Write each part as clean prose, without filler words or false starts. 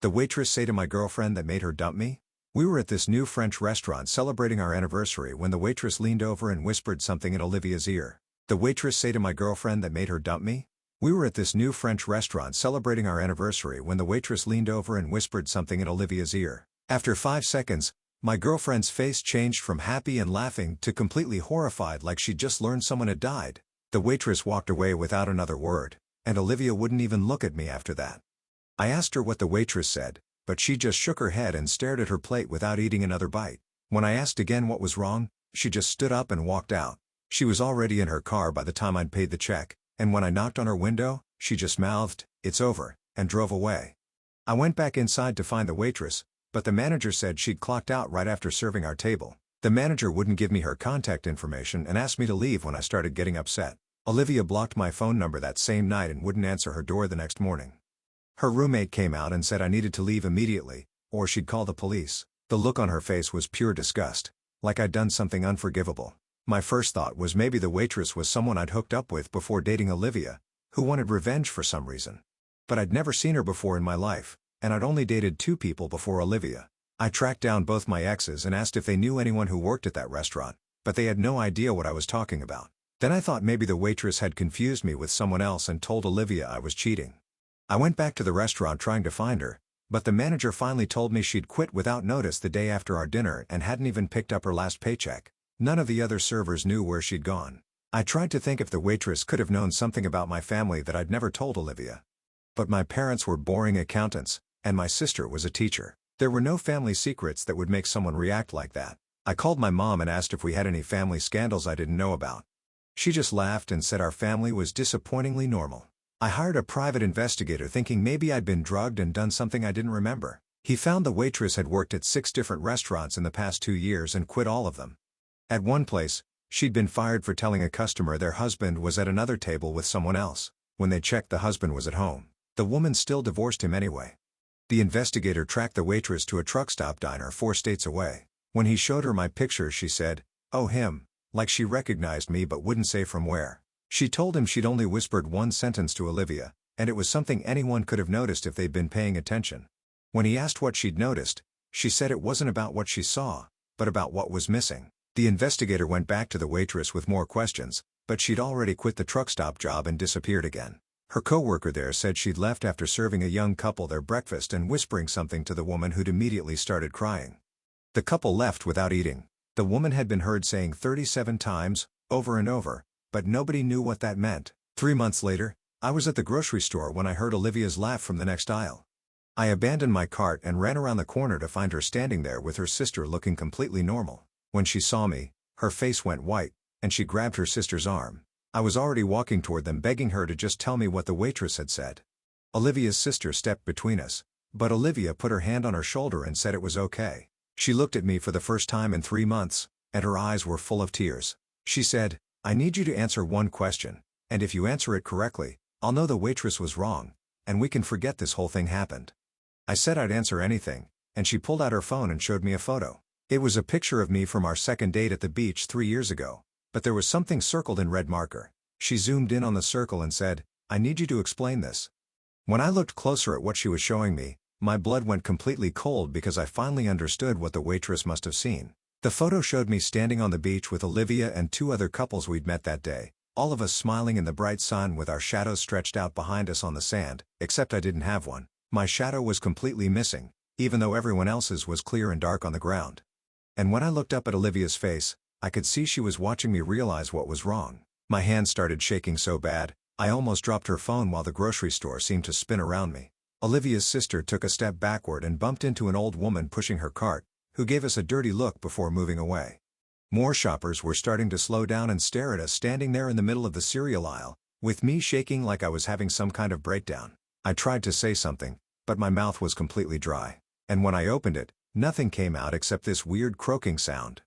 The waitress say to my girlfriend that made her dump me? We were at this new French restaurant celebrating our anniversary when the waitress leaned over and whispered something in Olivia's ear. The waitress say to my girlfriend that made her dump me? We were at this new French restaurant celebrating our anniversary when the waitress leaned over and whispered something in Olivia's ear. After 5 seconds, my girlfriend's face changed from happy and laughing to completely horrified, like she'd just learned someone had died. The waitress walked away without another word, and Olivia wouldn't even look at me after that. I asked her what the waitress said, but she just shook her head and stared at her plate without eating another bite. When I asked again what was wrong, she just stood up and walked out. She was already in her car by the time I'd paid the check, and when I knocked on her window, she just mouthed, "It's over," and drove away. I went back inside to find the waitress, but the manager said she'd clocked out right after serving our table. The manager wouldn't give me her contact information and asked me to leave when I started getting upset. Olivia blocked my phone number that same night and wouldn't answer her door the next morning. Her roommate came out and said I needed to leave immediately, or she'd call the police. The look on her face was pure disgust, like I'd done something unforgivable. My first thought was maybe the waitress was someone I'd hooked up with before dating Olivia, who wanted revenge for some reason. But I'd never seen her before in my life, and I'd only dated 2 people before Olivia. I tracked down both my exes and asked if they knew anyone who worked at that restaurant, but they had no idea what I was talking about. Then I thought maybe the waitress had confused me with someone else and told Olivia I was cheating. I went back to the restaurant trying to find her, but the manager finally told me she'd quit without notice the day after our dinner and hadn't even picked up her last paycheck. None of the other servers knew where she'd gone. I tried to think if the waitress could have known something about my family that I'd never told Olivia. But my parents were boring accountants, and my sister was a teacher. There were no family secrets that would make someone react like that. I called my mom and asked if we had any family scandals I didn't know about. She just laughed and said our family was disappointingly normal. I hired a private investigator thinking maybe I'd been drugged and done something I didn't remember. He found the waitress had worked at 6 different restaurants in the past 2 years and quit all of them. At one place, she'd been fired for telling a customer their husband was at another table with someone else. When they checked, the husband was at home. The woman still divorced him anyway. The investigator tracked the waitress to a truck stop diner 4 states away. When he showed her my pictures, she said, "Oh, him," like she recognized me but wouldn't say from where. She told him she'd only whispered one sentence to Olivia, and it was something anyone could have noticed if they'd been paying attention. When he asked what she'd noticed, she said it wasn't about what she saw, but about what was missing. The investigator went back to the waitress with more questions, but she'd already quit the truck stop job and disappeared again. Her coworker there said she'd left after serving a young couple their breakfast and whispering something to the woman, who'd immediately started crying. The couple left without eating. The woman had been heard saying 37 times, over and over, but nobody knew what that meant. 3 months later, I was at the grocery store when I heard Olivia's laugh from the next aisle. I abandoned my cart and ran around the corner to find her standing there with her sister looking completely normal. When she saw me, her face went white, and she grabbed her sister's arm. I was already walking toward them, begging her to just tell me what the waitress had said. Olivia's sister stepped between us, but Olivia put her hand on her shoulder and said it was okay. She looked at me for the first time in 3 months, and her eyes were full of tears. She said, "I need you to answer one question, and if you answer it correctly, I'll know the waitress was wrong, and we can forget this whole thing happened." I said I'd answer anything, and she pulled out her phone and showed me a photo. It was a picture of me from our second date at the beach 3 years ago, but there was something circled in red marker. She zoomed in on the circle and said, "I need you to explain this." When I looked closer at what she was showing me, my blood went completely cold because I finally understood what the waitress must have seen. The photo showed me standing on the beach with Olivia and 2 other couples we'd met that day, all of us smiling in the bright sun with our shadows stretched out behind us on the sand, except I didn't have one. My shadow was completely missing, even though everyone else's was clear and dark on the ground. And when I looked up at Olivia's face, I could see she was watching me realize what was wrong. My hands started shaking so bad, I almost dropped her phone while the grocery store seemed to spin around me. Olivia's sister took a step backward and bumped into an old woman pushing her cart, who gave us a dirty look before moving away. More shoppers were starting to slow down and stare at us standing there in the middle of the cereal aisle, with me shaking like I was having some kind of breakdown. I tried to say something, but my mouth was completely dry, and when I opened it, nothing came out except this weird croaking sound.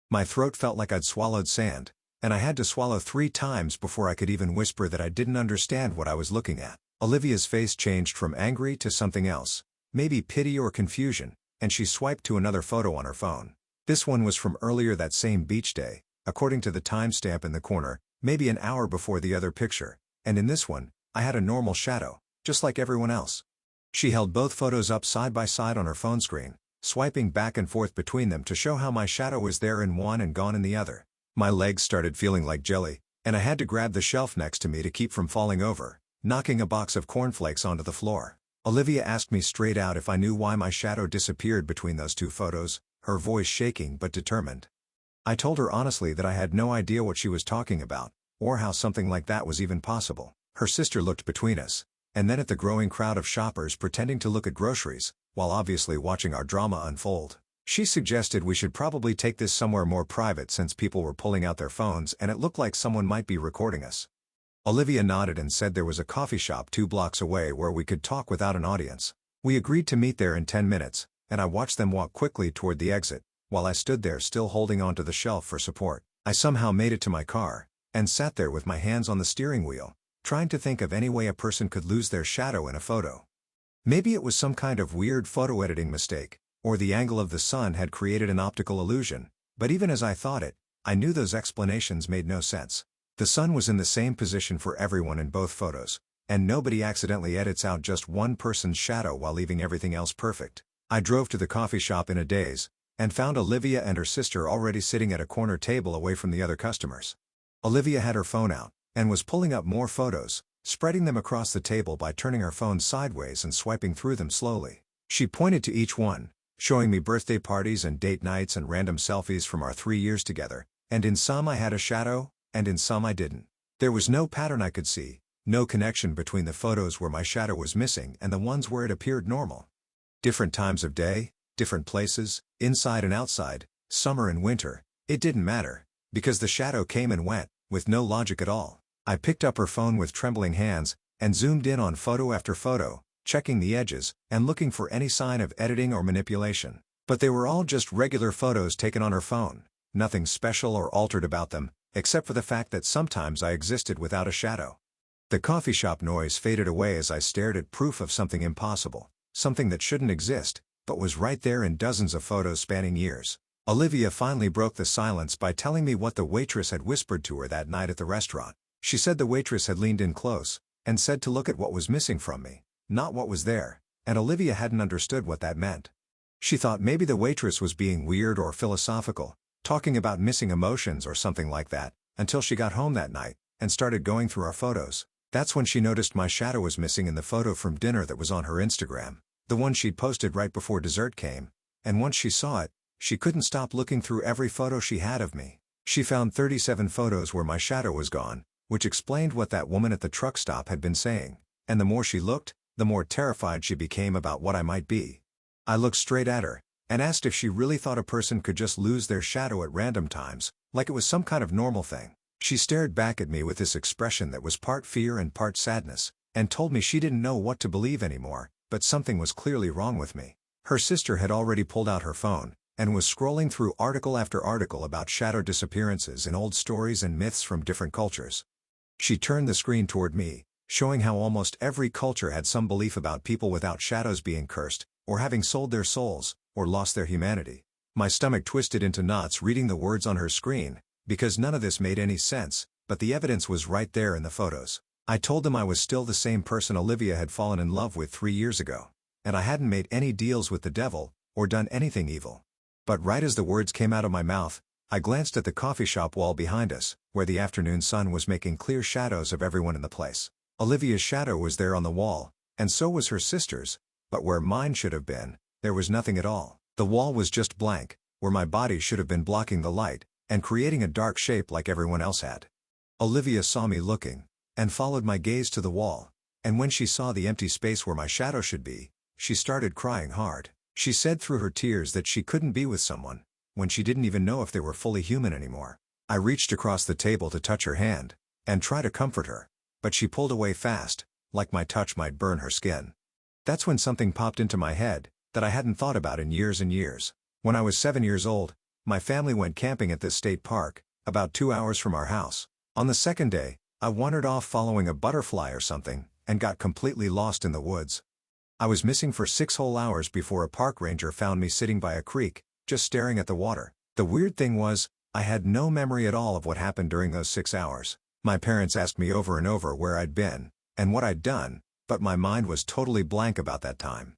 My throat felt like I'd swallowed sand, and I had to swallow 3 times before I could even whisper that I didn't understand what I was looking at. Olivia's face changed from angry to something else, maybe pity or confusion, and she swiped to another photo on her phone. This one was from earlier that same beach day, according to the timestamp in the corner, maybe an hour before the other picture, and in this one, I had a normal shadow, just like everyone else. She held both photos up side by side on her phone screen, swiping back and forth between them to show how my shadow was there in one and gone in the other. My legs started feeling like jelly, and I had to grab the shelf next to me to keep from falling over, knocking a box of cornflakes onto the floor. Olivia asked me straight out if I knew why my shadow disappeared between those two photos, her voice shaking but determined. I told her honestly that I had no idea what she was talking about, or how something like that was even possible. Her sister looked between us, and then at the growing crowd of shoppers pretending to look at groceries, while obviously watching our drama unfold. She suggested we should probably take this somewhere more private since people were pulling out their phones and it looked like someone might be recording us. Olivia nodded and said there was a coffee shop 2 blocks away where we could talk without an audience. We agreed to meet there in 10 minutes, and I watched them walk quickly toward the exit, while I stood there still holding onto the shelf for support. I somehow made it to my car, and sat there with my hands on the steering wheel, trying to think of any way a person could lose their shadow in a photo. Maybe it was some kind of weird photo editing mistake, or the angle of the sun had created an optical illusion, but even as I thought it, I knew those explanations made no sense. The sun was in the same position for everyone in both photos, and nobody accidentally edits out just one person's shadow while leaving everything else perfect. I drove to the coffee shop in a daze, and found Olivia and her sister already sitting at a corner table away from the other customers. Olivia had her phone out, and was pulling up more photos, spreading them across the table by turning her phone sideways and swiping through them slowly. She pointed to each one, showing me birthday parties and date nights and random selfies from our 3 years together, and in some I had a shadow, and in some I didn't. There was no pattern I could see, no connection between the photos where my shadow was missing and the ones where it appeared normal. Different times of day, different places, inside and outside, summer and winter, it didn't matter, because the shadow came and went, with no logic at all. I picked up her phone with trembling hands, and zoomed in on photo after photo, checking the edges, and looking for any sign of editing or manipulation. But they were all just regular photos taken on her phone, nothing special or altered about them, except for the fact that sometimes I existed without a shadow. The coffee shop noise faded away as I stared at proof of something impossible, something that shouldn't exist, but was right there in dozens of photos spanning years. Olivia finally broke the silence by telling me what the waitress had whispered to her that night at the restaurant. She said the waitress had leaned in close, and said to look at what was missing from me, not what was there, and Olivia hadn't understood what that meant. She thought maybe the waitress was being weird or philosophical, talking about missing emotions or something like that, until she got home that night, and started going through our photos. That's when she noticed my shadow was missing in the photo from dinner that was on her Instagram, the one she'd posted right before dessert came, and once she saw it, she couldn't stop looking through every photo she had of me. She found 37 photos where my shadow was gone, which explained what that woman at the truck stop had been saying, and the more she looked, the more terrified she became about what I might be. I looked straight at her, and asked if she really thought a person could just lose their shadow at random times, like it was some kind of normal thing. She stared back at me with this expression that was part fear and part sadness, and told me she didn't know what to believe anymore, but something was clearly wrong with me. Her sister had already pulled out her phone, and was scrolling through article after article about shadow disappearances in old stories and myths from different cultures. She turned the screen toward me, showing how almost every culture had some belief about people without shadows being cursed, or having sold their souls, or lost their humanity. My stomach twisted into knots reading the words on her screen, because none of this made any sense, but the evidence was right there in the photos. I told them I was still the same person Olivia had fallen in love with 3 years ago, and I hadn't made any deals with the devil, or done anything evil. But right as the words came out of my mouth, I glanced at the coffee shop wall behind us, where the afternoon sun was making clear shadows of everyone in the place. Olivia's shadow was there on the wall, and so was her sister's, but where mine should have been, there was nothing at all. The wall was just blank, where my body should have been blocking the light, and creating a dark shape like everyone else had. Olivia saw me looking, and followed my gaze to the wall, and when she saw the empty space where my shadow should be, she started crying hard. She said through her tears that she couldn't be with someone, when she didn't even know if they were fully human anymore. I reached across the table to touch her hand, and try to comfort her, but she pulled away fast, like my touch might burn her skin. That's when something popped into my head, that I hadn't thought about in years and years. When I was 7 years old, my family went camping at this state park, about 2 hours from our house. On the second day, I wandered off following a butterfly or something, and got completely lost in the woods. I was missing for 6 whole hours before a park ranger found me sitting by a creek, just staring at the water. The weird thing was, I had no memory at all of what happened during those 6 hours. My parents asked me over and over where I'd been, and what I'd done, But my mind was totally blank about that time.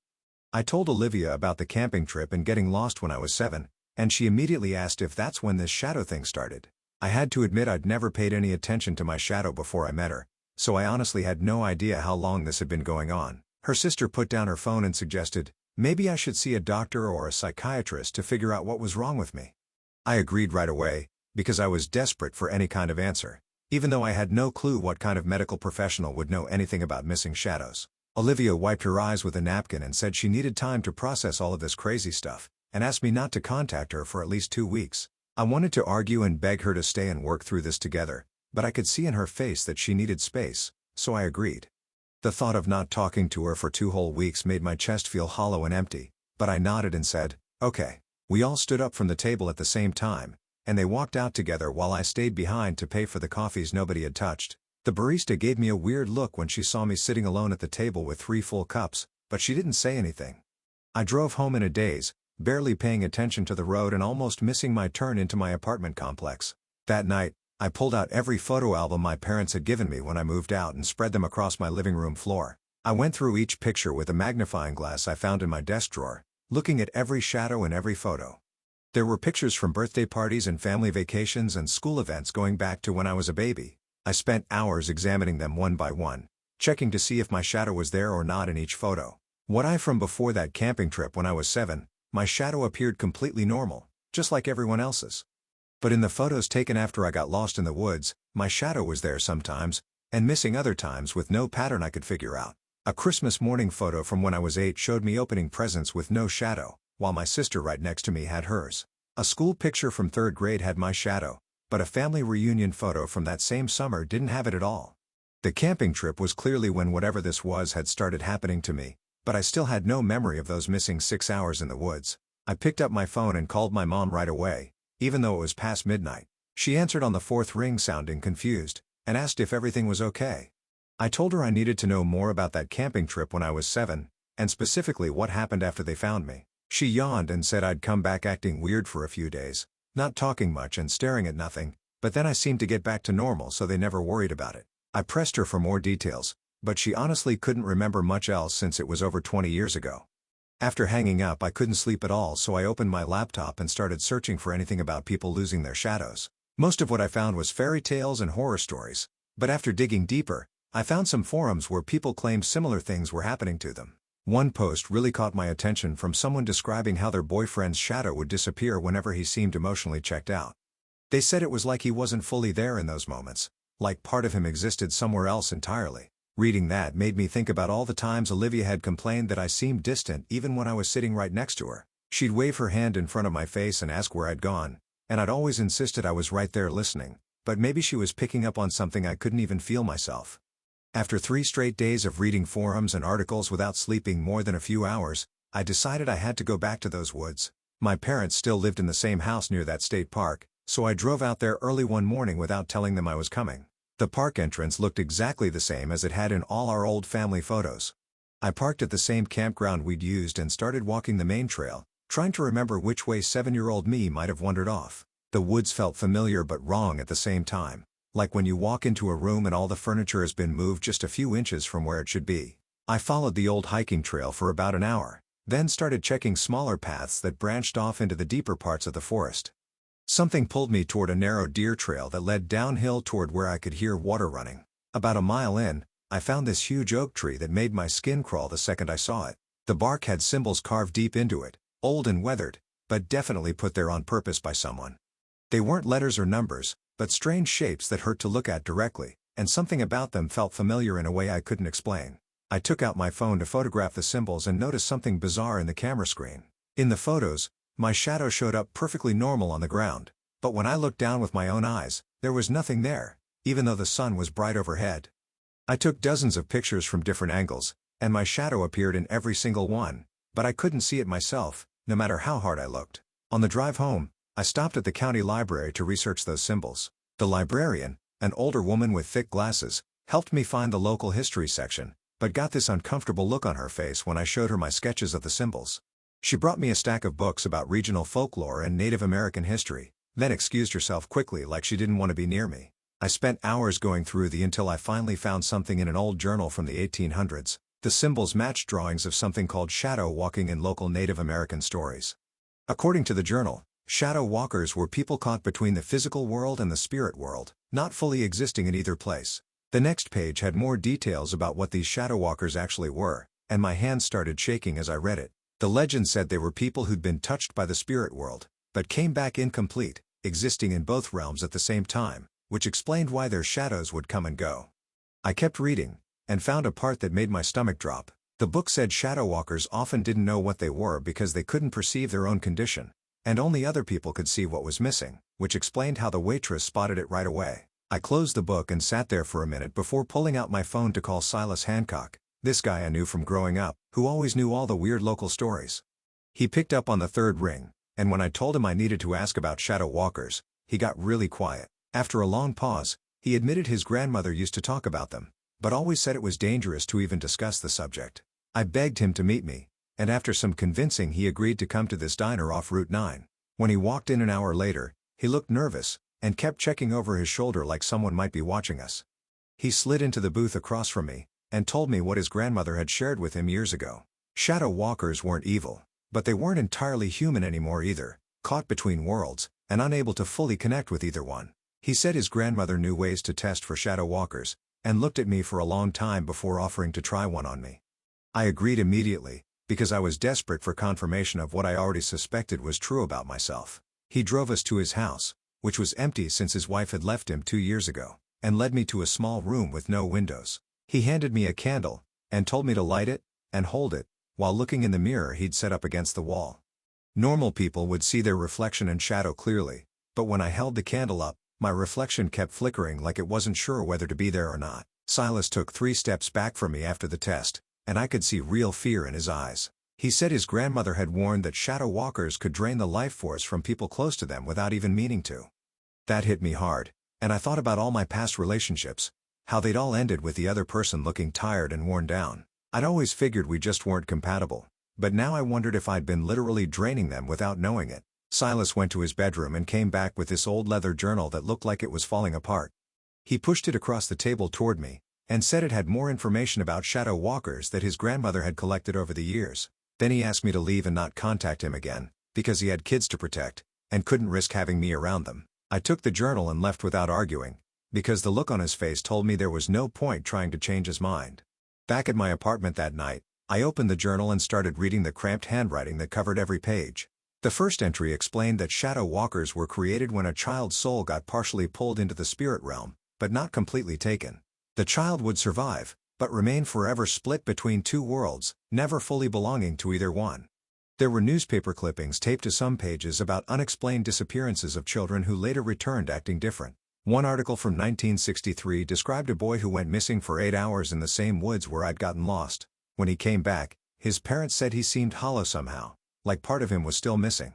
I told Olivia about the camping trip and getting lost when I was 7, and she immediately asked if that's when this shadow thing started. I had to admit I'd never paid any attention to my shadow before I met her, so I honestly had no idea how long this had been going on. Her sister put down her phone and suggested, maybe I should see a doctor or a psychiatrist to figure out what was wrong with me. I agreed right away, because I was desperate for any kind of answer, even though I had no clue what kind of medical professional would know anything about missing shadows. Olivia wiped her eyes with a napkin and said she needed time to process all of this crazy stuff, and asked me not to contact her for at least 2 weeks. I wanted to argue and beg her to stay and work through this together, but I could see in her face that she needed space, so I agreed. The thought of not talking to her for 2 whole weeks made my chest feel hollow and empty, but I nodded and said, okay. We all stood up from the table at the same time, and they walked out together while I stayed behind to pay for the coffees nobody had touched. The barista gave me a weird look when she saw me sitting alone at the table with 3 full cups, but she didn't say anything. I drove home in a daze, barely paying attention to the road and almost missing my turn into my apartment complex. That night, I pulled out every photo album my parents had given me when I moved out and spread them across my living room floor. I went through each picture with a magnifying glass I found in my desk drawer, looking at every shadow in every photo. There were pictures from birthday parties and family vacations and school events going back to when I was a baby. I spent hours examining them one by one, checking to see if my shadow was there or not in each photo. What I from before that camping trip when I was 7, my shadow appeared completely normal, just like everyone else's. But in the photos taken after I got lost in the woods, my shadow was there sometimes, and missing other times with no pattern I could figure out. A Christmas morning photo from when I was 8 showed me opening presents with no shadow, while my sister right next to me had hers. A school picture from 3rd grade had my shadow, but a family reunion photo from that same summer didn't have it at all. The camping trip was clearly when whatever this was had started happening to me, but I still had no memory of those missing 6 hours in the woods. I picked up my phone and called my mom right away, even though it was past midnight. She answered on the 4th ring sounding confused, and asked if everything was okay. I told her I needed to know more about that camping trip when I was 7, and specifically what happened after they found me. She yawned and said I'd come back acting weird for a few days, not talking much and staring at nothing, but then I seemed to get back to normal so they never worried about it. I pressed her for more details, but she honestly couldn't remember much else since it was over 20 years ago. After hanging up I couldn't sleep at all, so I opened my laptop and started searching for anything about people losing their shadows. Most of what I found was fairy tales and horror stories, but after digging deeper, I found some forums where people claimed similar things were happening to them. One post really caught my attention from someone describing how their boyfriend's shadow would disappear whenever he seemed emotionally checked out. They said it was like he wasn't fully there in those moments, like part of him existed somewhere else entirely. Reading that made me think about all the times Olivia had complained that I seemed distant even when I was sitting right next to her. She'd wave her hand in front of my face and ask where I'd gone, and I'd always insisted I was right there listening, but maybe she was picking up on something I couldn't even feel myself. After 3 straight days of reading forums and articles without sleeping more than a few hours, I decided I had to go back to those woods. My parents still lived in the same house near that state park, so I drove out there early one morning without telling them I was coming. The park entrance looked exactly the same as it had in all our old family photos. I parked at the same campground we'd used and started walking the main trail, trying to remember which way 7-year-old me might have wandered off. The woods felt familiar but wrong at the same time, like when you walk into a room and all the furniture has been moved just a few inches from where it should be. I followed the old hiking trail for about an hour, then started checking smaller paths that branched off into the deeper parts of the forest. Something pulled me toward a narrow deer trail that led downhill toward where I could hear water running. About a mile in, I found this huge oak tree that made my skin crawl the second I saw it. The bark had symbols carved deep into it, old and weathered, but definitely put there on purpose by someone. They weren't letters or numbers, but strange shapes that hurt to look at directly, and something about them felt familiar in a way I couldn't explain. I took out my phone to photograph the symbols and noticed something bizarre in the camera screen. In the photos, my shadow showed up perfectly normal on the ground, but when I looked down with my own eyes, there was nothing there, even though the sun was bright overhead. I took dozens of pictures from different angles, and my shadow appeared in every single one, but I couldn't see it myself, no matter how hard I looked. On the drive home, I stopped at the county library to research those symbols. The librarian, an older woman with thick glasses, helped me find the local history section, but got this uncomfortable look on her face when I showed her my sketches of the symbols. She brought me a stack of books about regional folklore and Native American history, then excused herself quickly like she didn't want to be near me. I spent hours going through until I finally found something in an old journal from the 1800s. The symbols matched drawings of something called shadow walking in local Native American stories. According to the journal, shadow walkers were people caught between the physical world and the spirit world, not fully existing in either place. The next page had more details about what these shadow walkers actually were, and my hands started shaking as I read it. The legend said they were people who'd been touched by the spirit world, but came back incomplete, existing in both realms at the same time, which explained why their shadows would come and go. I kept reading, and found a part that made my stomach drop. The book said shadow walkers often didn't know what they were because they couldn't perceive their own condition, and only other people could see what was missing, which explained how the waitress spotted it right away. I closed the book and sat there for a minute before pulling out my phone to call Silas Hancock, this guy I knew from growing up, who always knew all the weird local stories. He picked up on the third ring, and when I told him I needed to ask about shadow walkers, he got really quiet. After a long pause, he admitted his grandmother used to talk about them, but always said it was dangerous to even discuss the subject. I begged him to meet me, and after some convincing he agreed to come to this diner off Route 9. When he walked in an hour later, he looked nervous, and kept checking over his shoulder like someone might be watching us. He slid into the booth across from me, and told me what his grandmother had shared with him years ago. Shadow walkers weren't evil, but they weren't entirely human anymore either, caught between worlds, and unable to fully connect with either one. He said his grandmother knew ways to test for shadow walkers, and looked at me for a long time before offering to try one on me. I agreed immediately, because I was desperate for confirmation of what I already suspected was true about myself. He drove us to his house, which was empty since his wife had left him 2 years ago, and led me to a small room with no windows. He handed me a candle, and told me to light it, and hold it, while looking in the mirror he'd set up against the wall. Normal people would see their reflection and shadow clearly, but when I held the candle up, my reflection kept flickering like it wasn't sure whether to be there or not. Silas took 3 steps back from me after the test, and I could see real fear in his eyes. He said his grandmother had warned that shadow walkers could drain the life force from people close to them without even meaning to. That hit me hard, and I thought about all my past relationships, how they'd all ended with the other person looking tired and worn down. I'd always figured we just weren't compatible, but now I wondered if I'd been literally draining them without knowing it. Silas went to his bedroom and came back with this old leather journal that looked like it was falling apart. He pushed it across the table toward me, and said it had more information about shadow walkers that his grandmother had collected over the years. Then he asked me to leave and not contact him again, because he had kids to protect, and couldn't risk having me around them. I took the journal and left without arguing, because the look on his face told me there was no point trying to change his mind. Back at my apartment that night, I opened the journal and started reading the cramped handwriting that covered every page. The first entry explained that shadow walkers were created when a child's soul got partially pulled into the spirit realm, but not completely taken. The child would survive, but remain forever split between 2 worlds, never fully belonging to either one. There were newspaper clippings taped to some pages about unexplained disappearances of children who later returned acting different. One article from 1963 described a boy who went missing for 8 hours in the same woods where I'd gotten lost. When he came back, his parents said he seemed hollow somehow, like part of him was still missing.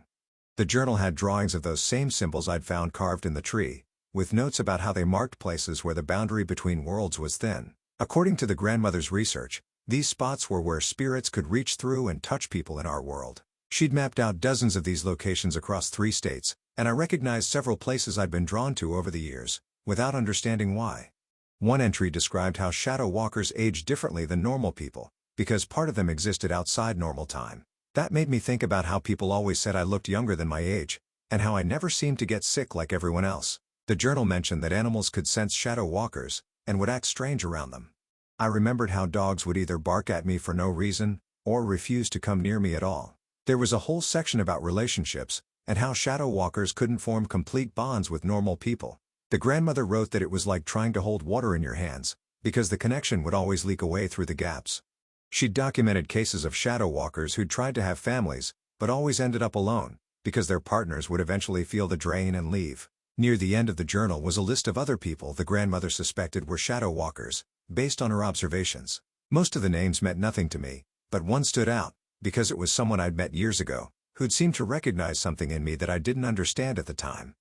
The journal had drawings of those same symbols I'd found carved in the tree, with notes about how they marked places where the boundary between worlds was thin. According to the grandmother's research, these spots were where spirits could reach through and touch people in our world. She'd mapped out dozens of these locations across 3 states, and I recognized several places I'd been drawn to over the years, without understanding why. One entry described how shadow walkers age differently than normal people, because part of them existed outside normal time. That made me think about how people always said I looked younger than my age, and how I never seemed to get sick like everyone else. The journal mentioned that animals could sense shadow walkers, and would act strange around them. I remembered how dogs would either bark at me for no reason, or refuse to come near me at all. There was a whole section about relationships, and how shadow walkers couldn't form complete bonds with normal people. The grandmother wrote that it was like trying to hold water in your hands, because the connection would always leak away through the gaps. She'd documented cases of shadow walkers who'd tried to have families, but always ended up alone, because their partners would eventually feel the drain and leave. Near the end of the journal was a list of other people the grandmother suspected were shadow walkers, based on her observations. Most of the names meant nothing to me, but one stood out, because it was someone I'd met years ago, who'd seemed to recognize something in me that I didn't understand at the time.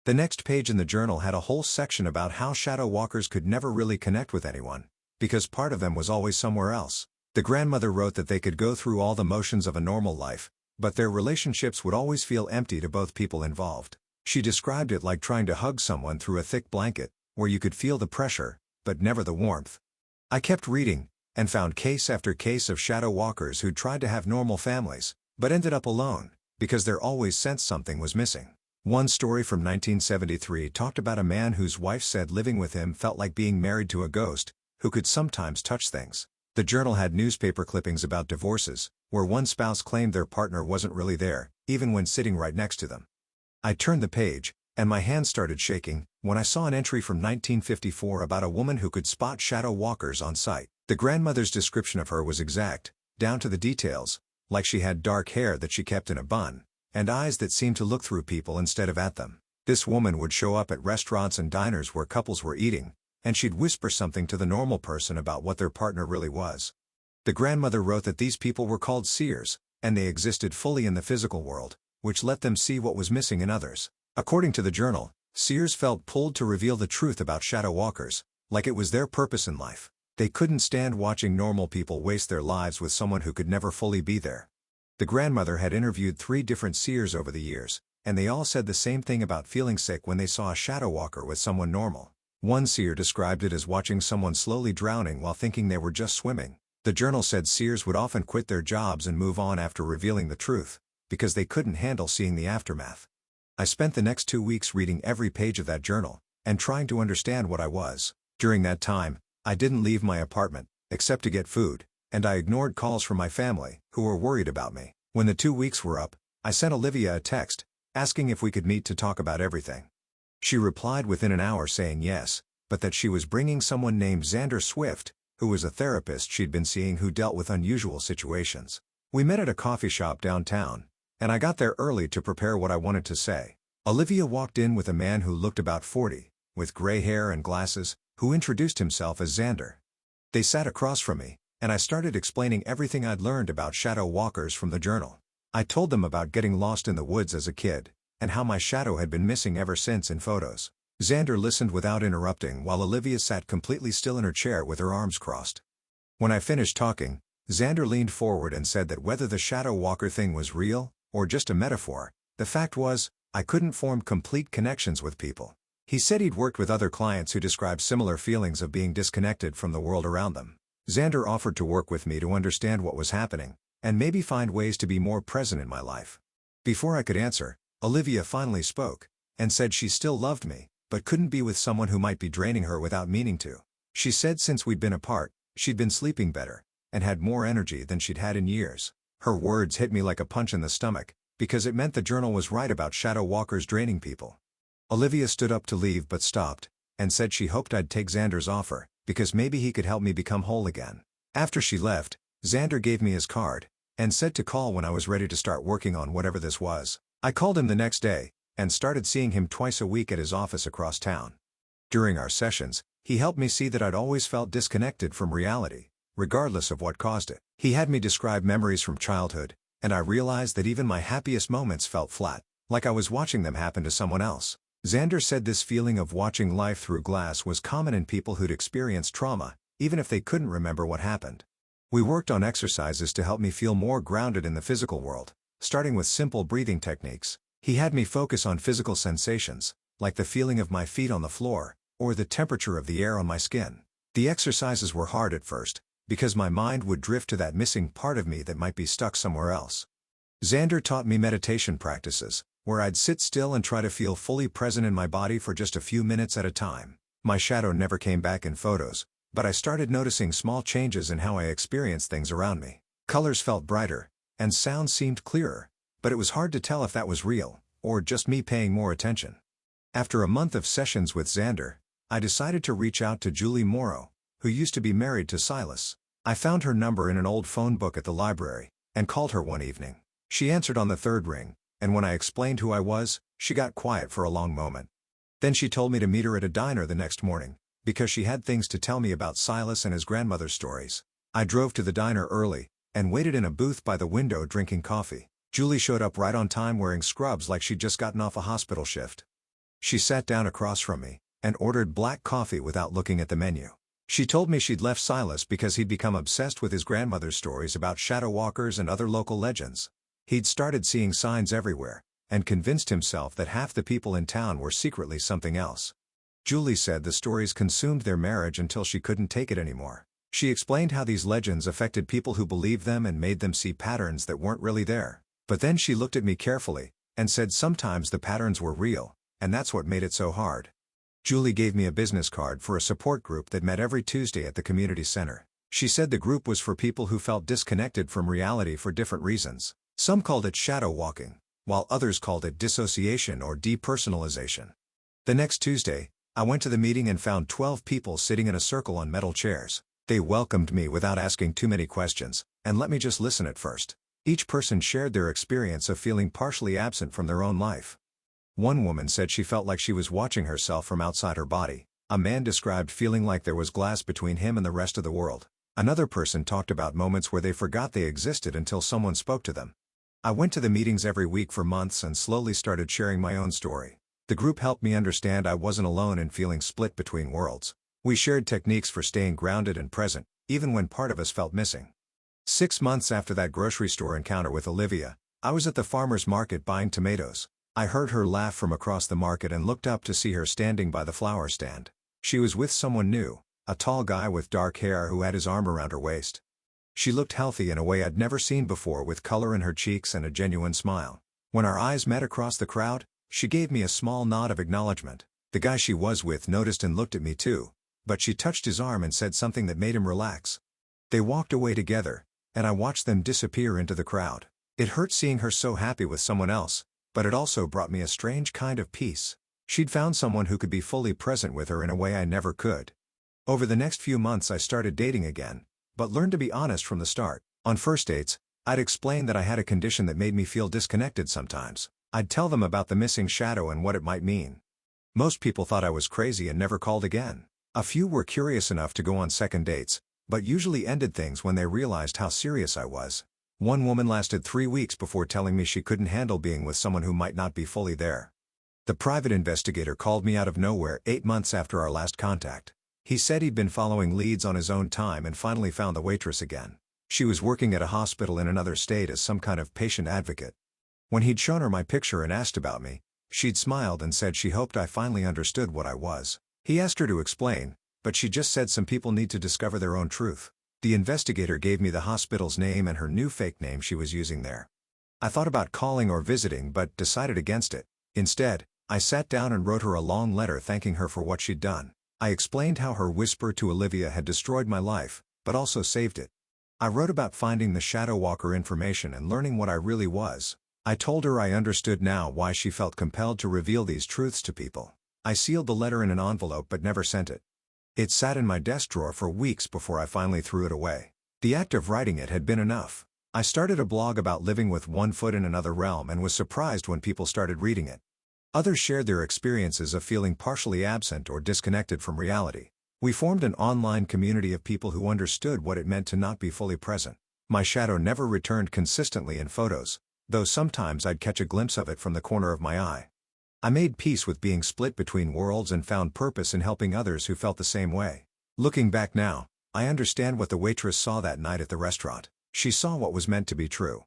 The next page in the journal had a whole section about how shadow walkers could never really connect with anyone, because part of them was always somewhere else. The grandmother wrote that they could go through all the motions of a normal life, but their relationships would always feel empty to both people involved. She described it like trying to hug someone through a thick blanket, where you could feel the pressure, but never the warmth. I kept reading, and found case after case of shadow walkers who tried to have normal families, but ended up alone, because they always sensed something was missing. One story from 1973 talked about a man whose wife said living with him felt like being married to a ghost, who could sometimes touch things. The journal had newspaper clippings about divorces, where one spouse claimed their partner wasn't really there, even when sitting right next to them. I turned the page, and my hand started shaking, when I saw an entry from 1954 about a woman who could spot shadow walkers on sight. The grandmother's description of her was exact, down to the details, like she had dark hair that she kept in a bun, and eyes that seemed to look through people instead of at them. This woman would show up at restaurants and diners where couples were eating, and she'd whisper something to the normal person about what their partner really was. The grandmother wrote that these people were called seers, and they existed fully in the physical world, which let them see what was missing in others. According to the journal, seers felt pulled to reveal the truth about shadow walkers, like it was their purpose in life. They couldn't stand watching normal people waste their lives with someone who could never fully be there. The grandmother had interviewed 3 different seers over the years, and they all said the same thing about feeling sick when they saw a shadow walker with someone normal. One seer described it as watching someone slowly drowning while thinking they were just swimming. The journal said seers would often quit their jobs and move on after revealing the truth, because they couldn't handle seeing the aftermath. I spent the next 2 weeks reading every page of that journal, and trying to understand what I was. During that time, I didn't leave my apartment, except to get food, and I ignored calls from my family, who were worried about me. When the 2 weeks were up, I sent Olivia a text, asking if we could meet to talk about everything. She replied within an hour saying yes, but that she was bringing someone named Xander Swift, who was a therapist she'd been seeing who dealt with unusual situations. We met at a coffee shop downtown, and I got there early to prepare what I wanted to say. Olivia walked in with a man who looked about 40, with gray hair and glasses, who introduced himself as Xander. They sat across from me, and I started explaining everything I'd learned about shadow walkers from the journal. I told them about getting lost in the woods as a kid, and how my shadow had been missing ever since in photos. Xander listened without interrupting while Olivia sat completely still in her chair with her arms crossed. When I finished talking, Xander leaned forward and said that whether the shadow walker thing was real, or just a metaphor, the fact was, I couldn't form complete connections with people. He said he'd worked with other clients who described similar feelings of being disconnected from the world around them. Xander offered to work with me to understand what was happening, and maybe find ways to be more present in my life. Before I could answer, Olivia finally spoke, and said she still loved me, but couldn't be with someone who might be draining her without meaning to. She said since we'd been apart, she'd been sleeping better, and had more energy than she'd had in years. Her words hit me like a punch in the stomach, because it meant the journal was right about shadow walkers draining people. Olivia stood up to leave but stopped, and said she hoped I'd take Xander's offer, because maybe he could help me become whole again. After she left, Xander gave me his card, and said to call when I was ready to start working on whatever this was. I called him the next day, and started seeing him twice a week at his office across town. During our sessions, he helped me see that I'd always felt disconnected from reality, regardless of what caused it. He had me describe memories from childhood, and I realized that even my happiest moments felt flat, like I was watching them happen to someone else. Xander said this feeling of watching life through glass was common in people who'd experienced trauma, even if they couldn't remember what happened. We worked on exercises to help me feel more grounded in the physical world, starting with simple breathing techniques. He had me focus on physical sensations, like the feeling of my feet on the floor, or the temperature of the air on my skin. The exercises were hard at first, because my mind would drift to that missing part of me that might be stuck somewhere else. Xander taught me meditation practices, where I'd sit still and try to feel fully present in my body for just a few minutes at a time. My shadow never came back in photos, but I started noticing small changes in how I experienced things around me. Colors felt brighter, and sounds seemed clearer, but it was hard to tell if that was real, or just me paying more attention. After a month of sessions with Xander, I decided to reach out to Julie Morrow, who used to be married to Silas. I found her number in an old phone book at the library, and called her one evening. She answered on the 3rd ring, and when I explained who I was, she got quiet for a long moment. Then she told me to meet her at a diner the next morning, because she had things to tell me about Silas and his grandmother's stories. I drove to the diner early, and waited in a booth by the window drinking coffee. Julie showed up right on time wearing scrubs like she'd just gotten off a hospital shift. She sat down across from me, and ordered black coffee without looking at the menu. She told me she'd left Silas because he'd become obsessed with his grandmother's stories about shadow walkers and other local legends. He'd started seeing signs everywhere, and convinced himself that half the people in town were secretly something else. Julie said the stories consumed their marriage until she couldn't take it anymore. She explained how these legends affected people who believed them and made them see patterns that weren't really there. But then she looked at me carefully and said sometimes the patterns were real, and that's what made it so hard. Julie gave me a business card for a support group that met every Tuesday at the community center. She said the group was for people who felt disconnected from reality for different reasons. Some called it shadow walking, while others called it dissociation or depersonalization. The next Tuesday, I went to the meeting and found 12 people sitting in a circle on metal chairs. They welcomed me without asking too many questions, and let me just listen at first. Each person shared their experience of feeling partially absent from their own life. One woman said she felt like she was watching herself from outside her body. A man described feeling like there was glass between him and the rest of the world. Another person talked about moments where they forgot they existed until someone spoke to them. I went to the meetings every week for months and slowly started sharing my own story. The group helped me understand I wasn't alone in feeling split between worlds. We shared techniques for staying grounded and present, even when part of us felt missing. 6 months after that grocery store encounter with Olivia, I was at the farmer's market buying tomatoes. I heard her laugh from across the market and looked up to see her standing by the flower stand. She was with someone new, a tall guy with dark hair who had his arm around her waist. She looked healthy in a way I'd never seen before, with color in her cheeks and a genuine smile. When our eyes met across the crowd, she gave me a small nod of acknowledgement. The guy she was with noticed and looked at me too, but she touched his arm and said something that made him relax. They walked away together, and I watched them disappear into the crowd. It hurt seeing her so happy with someone else, but it also brought me a strange kind of peace. She'd found someone who could be fully present with her in a way I never could. Over the next few months I started dating again, but learned to be honest from the start. On first dates, I'd explain that I had a condition that made me feel disconnected sometimes. I'd tell them about the missing shadow and what it might mean. Most people thought I was crazy and never called again. A few were curious enough to go on second dates, but usually ended things when they realized how serious I was. One woman lasted 3 weeks before telling me she couldn't handle being with someone who might not be fully there. The private investigator called me out of nowhere 8 months after our last contact. He said he'd been following leads on his own time and finally found the waitress again. She was working at a hospital in another state as some kind of patient advocate. When he'd shown her my picture and asked about me, she'd smiled and said she hoped I finally understood what I was. He asked her to explain, but she just said some people need to discover their own truth. The investigator gave me the hospital's name and her new fake name she was using there. I thought about calling or visiting but decided against it. Instead, I sat down and wrote her a long letter thanking her for what she'd done. I explained how her whisper to Olivia had destroyed my life, but also saved it. I wrote about finding the Shadow Walker information and learning what I really was. I told her I understood now why she felt compelled to reveal these truths to people. I sealed the letter in an envelope but never sent it. It sat in my desk drawer for weeks before I finally threw it away. The act of writing it had been enough. I started a blog about living with one foot in another realm and was surprised when people started reading it. Others shared their experiences of feeling partially absent or disconnected from reality. We formed an online community of people who understood what it meant to not be fully present. My shadow never returned consistently in photos, though sometimes I'd catch a glimpse of it from the corner of my eye. I made peace with being split between worlds and found purpose in helping others who felt the same way. Looking back now, I understand what the waitress saw that night at the restaurant. She saw what was meant to be true.